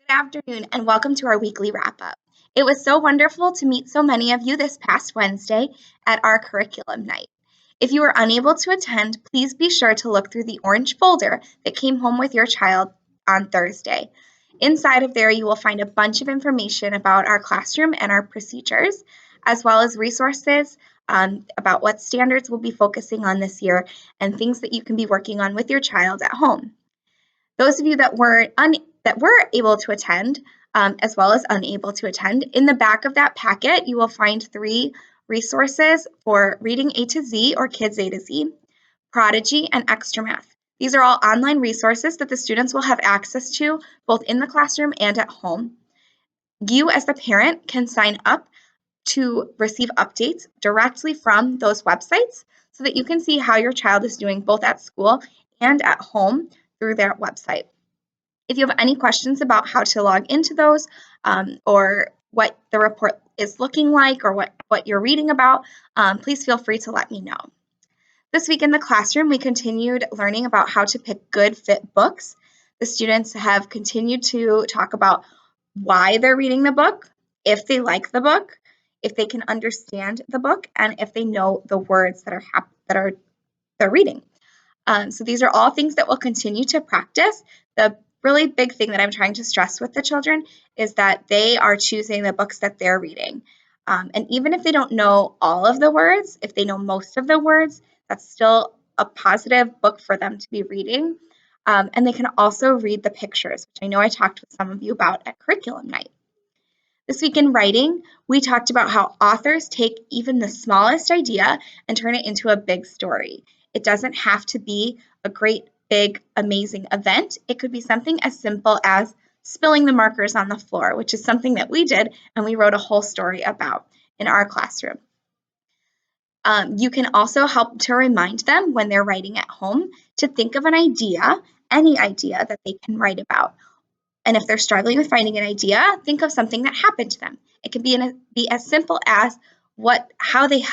Good afternoon and welcome to our weekly wrap up. It was so wonderful to meet so many of you this past Wednesday at our curriculum night. If you were unable to attend, please be sure to look through the orange folder that came home with your child on Thursday. Inside of there, you will find a bunch of information about our classroom and our procedures, as well as resources about what standards we'll be focusing on this year and things that you can be working on with your child at home. Those of you that were able to attend, as well as unable to attend, in the back of that packet, you will find 3 resources for Reading A to Z or Kids A to Z, Prodigy, and Extra Math. These are all online resources that the students will have access to both in the classroom and at home. You, as the parent, can sign up to receive updates directly from those websites so that you can see how your child is doing both at school and at home through their website. If you have any questions about how to log into those or what the report is looking like or what you're reading about, please feel free to let me know. This week in the classroom, we continued learning about how to pick good fit books. The students have continued to talk about why they're reading the book, if they like the book, if they can understand the book, and if they know the words that they're reading. So these are all things that we'll continue to practice. The really big thing that I'm trying to stress with the children is that they are choosing the books that they're reading. And even if they don't know all of the words, if they know most of the words, that's still a positive book for them to be reading. And they can also read the pictures, which I know I talked with some of you about at curriculum night. This week in writing, we talked about how authors take even the smallest idea and turn it into a big story. It doesn't have to be a great, big, amazing event. It could be something as simple as spilling the markers on the floor, which is something that we did and we wrote a whole story about in our classroom. You can also help to remind them when they're writing at home to think of an idea, any idea that they can write about. And if they're struggling with finding an idea, think of something that happened to them. It can be as simple as how they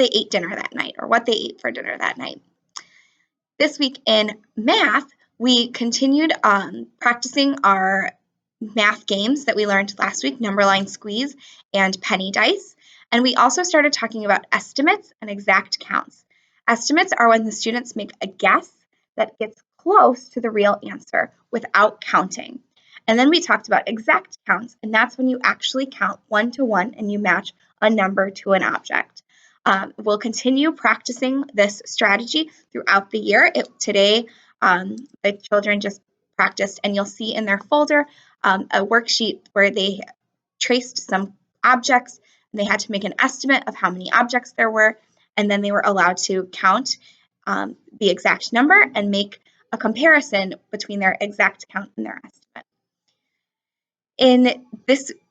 ate dinner that night or what they ate for dinner that night. This week in math, we continued practicing our math games that we learned last week, number line squeeze and penny dice. And we also started talking about estimates and exact counts. Estimates are when the students make a guess that gets close to the real answer without counting. And then we talked about exact counts, and that's when you actually count 1 to 1 and you match a number to an object. We'll continue practicing this strategy throughout the year. Today, the children just practiced, and you'll see in their folder a worksheet where they traced some objects, and they had to make an estimate of how many objects there were, and then they were allowed to count the exact number and make a comparison between their exact count and their estimate. In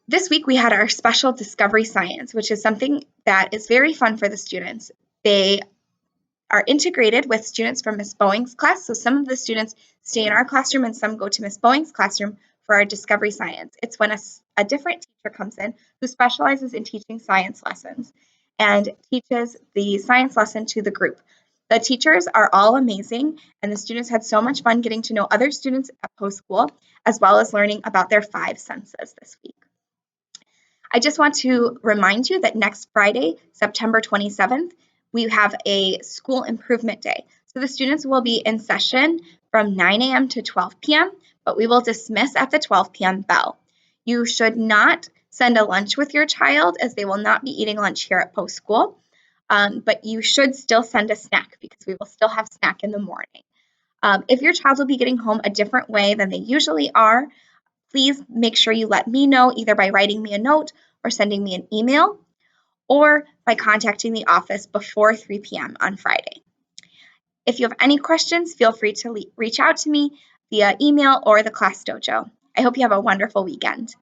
this week, we had our special discovery science, which is something that is very fun for the students. They are integrated with students from Miss Boeing's class. So some of the students stay in our classroom and some go to Miss Boeing's classroom for our discovery science. It's when a different teacher comes in who specializes in teaching science lessons and teaches the science lesson to the group. The teachers are all amazing, and the students had so much fun getting to know other students at post school, as well as learning about their 5 senses this week. I just want to remind you that next Friday, September 27th, we have a school improvement day. So the students will be in session from 9 a.m. to 12 p.m., but we will dismiss at the 12 p.m. bell. You should not send a lunch with your child, as they will not be eating lunch here at post school. But you should still send a snack because we will still have snack in the morning. If your child will be getting home a different way than they usually are, please make sure you let me know either by writing me a note or sending me an email or by contacting the office before 3 p.m. on Friday. If you have any questions, feel free to reach out to me via email or the Class Dojo. I hope you have a wonderful weekend.